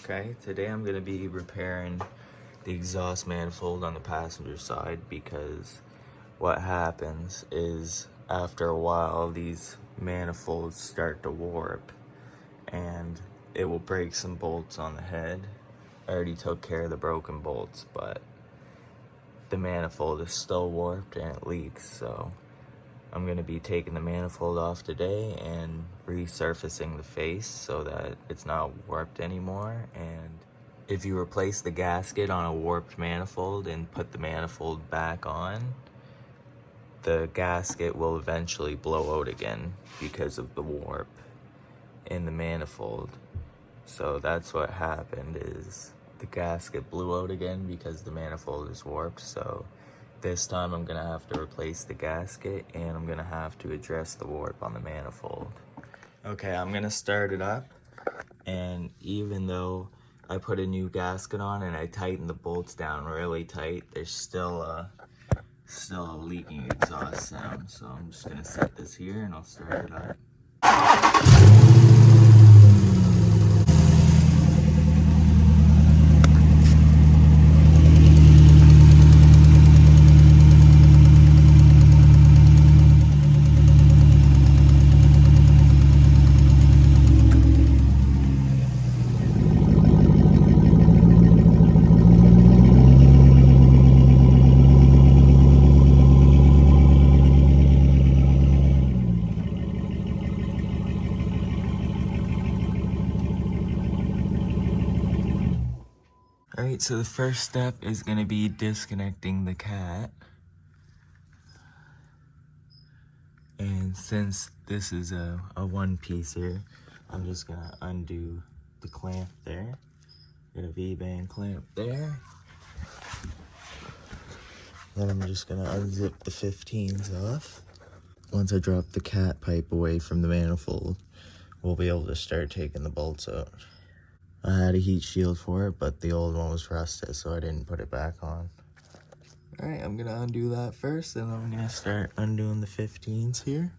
Okay, today I'm going to be repairing the exhaust manifold on the passenger side because what happens is after a while these manifolds start to warp and it will break some bolts on the head. I already took care of the broken bolts, but the manifold is still warped and it leaks, so I'm going to be taking the manifold off today and resurfacing the face so that it's not warped anymore. And if you replace the gasket on a warped manifold and put the manifold back on, the gasket will eventually blow out again because of the warp in the manifold. So that's what happened, is the gasket blew out again because the manifold is warped. So this time I'm gonna have to replace the gasket and I'm gonna have to address the warp on the manifold. Okay, I'm gonna start it up, and even though I put a new gasket on and I tightened the bolts down really tight, there's still a leaking exhaust sound. So I'm just gonna set this here and I'll start it up. Alright, so the first step is going to be disconnecting the cat. And since this is a one-piecer, I'm just going to undo the clamp there. Get a V-band clamp there. Then I'm just going to unzip the 15s off. Once I drop the cat pipe away from the manifold, we'll be able to start taking the bolts out. I had a heat shield for it, but the old one was rusted, so I didn't put it back on. Alright, I'm gonna undo that first, and I'm gonna start undoing the 15s here.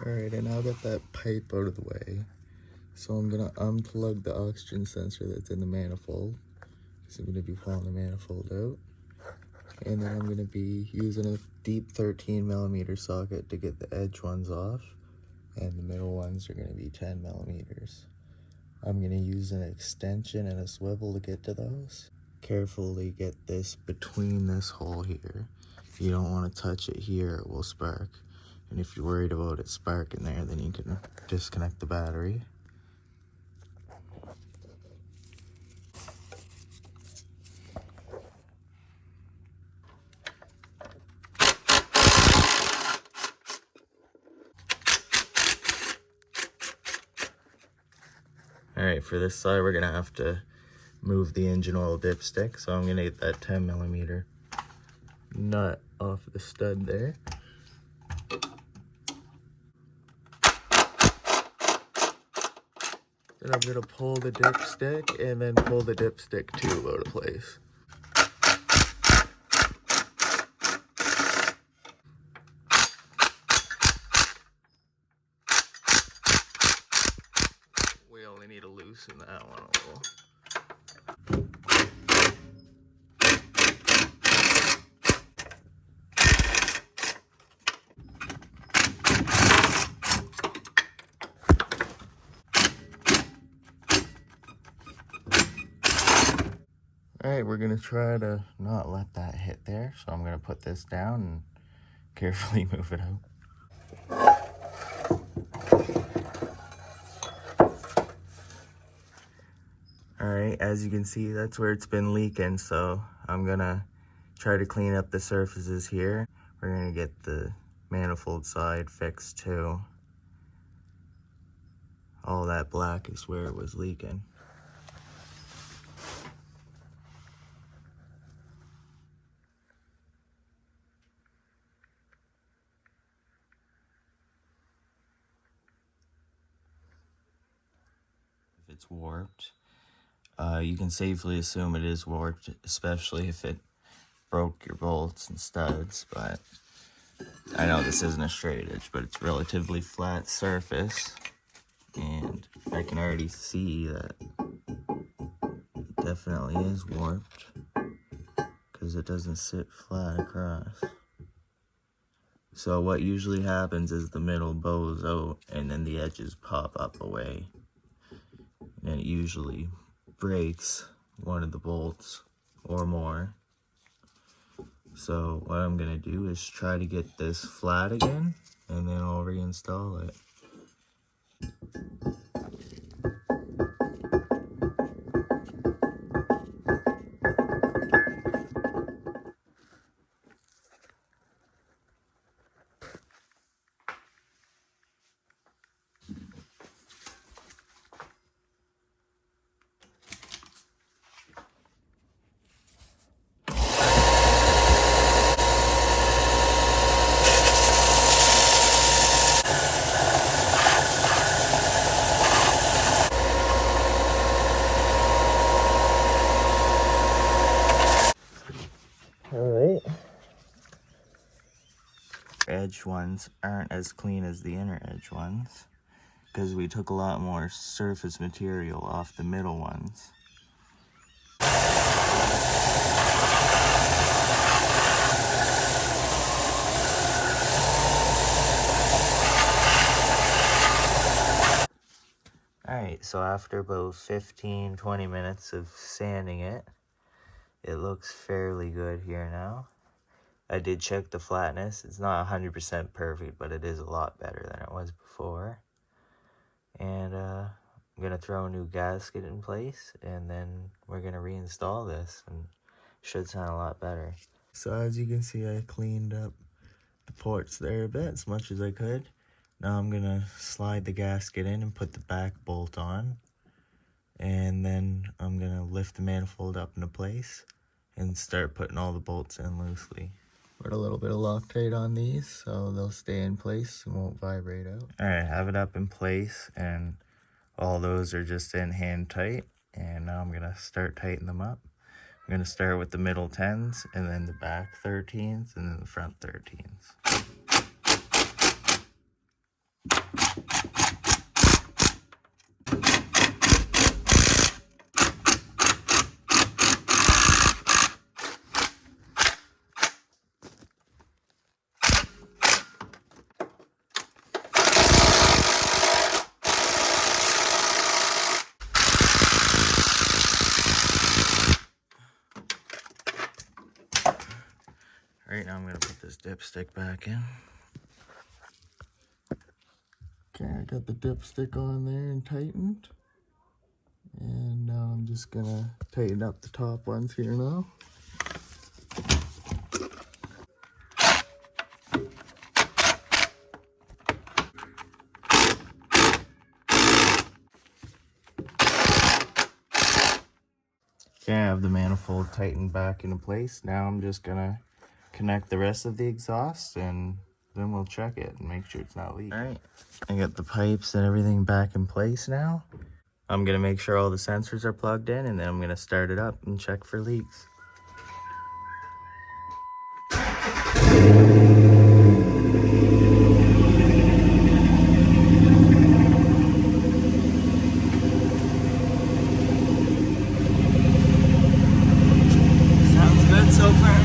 Alright, and now I've got that pipe out of the way. So I'm gonna unplug the oxygen sensor that's in the manifold, because I'm gonna be pulling the manifold out. And then I'm gonna be using a deep 13mm socket to get the edge ones off, and the middle ones are gonna be 10mm. I'm gonna use an extension and a swivel to get to those. Carefully get this between this hole here. You don't want to touch it here, it will spark. And if you're worried about it sparking there, then you can disconnect the battery. Alright, for this side we're gonna have to move the engine oil dipstick, so I'm gonna get that 10mm nut off the stud there. Then I'm gonna pull the dipstick and then pull the dipstick tube out of place. We only need to loosen that one a little. Alright, we're gonna try to not let that hit there, so I'm gonna put this down and carefully move it out. Alright, as you can see, that's where it's been leaking, so I'm gonna try to clean up the surfaces here. We're gonna get the manifold side fixed too. All that black is where it was leaking. If it's warped, you can safely assume it is warped, especially if it broke your bolts and studs. But I know this isn't a straight edge, but it's relatively flat surface, and I can already see that it definitely is warped because it doesn't sit flat across. So what usually happens is the middle bows out and then the edges pop up away, and it usually breaks one of the bolts or more. So what I'm gonna do is try to get this flat again, and then I'll reinstall it. Alright. Edge ones aren't as clean as the inner edge ones because we took a lot more surface material off the middle ones. Alright, so after about 15-20 minutes of sanding it, it looks fairly good here now. I did check the flatness. It's not 100% perfect, but it is a lot better than it was before. And I'm gonna throw a new gasket in place, and then we're gonna reinstall this, and it should sound a lot better. So as you can see, I cleaned up the ports there a bit, as much as I could. Now I'm gonna slide the gasket in and put the back bolt on, and then I'm gonna lift the manifold up into place and start putting all the bolts in loosely. Put a little bit of Loctite on these so they'll stay in place and won't vibrate out. Alright, have it up in place, and all those are just in hand tight, and now I'm gonna start tightening them up. I'm gonna start with the middle 10s, and then the back 13s, and then the front 13s. Right now I'm going to put this dipstick back in. Okay, I got the dipstick on there and tightened. And now I'm just going to tighten up the top ones here now. Okay, I have the manifold tightened back into place. Now I'm just going to connect the rest of the exhaust, and then we'll check it and make sure it's not leaking. All right, I got the pipes and everything back in place now. I'm gonna make sure all the sensors are plugged in, and then I'm gonna start it up and check for leaks. Sounds good so far.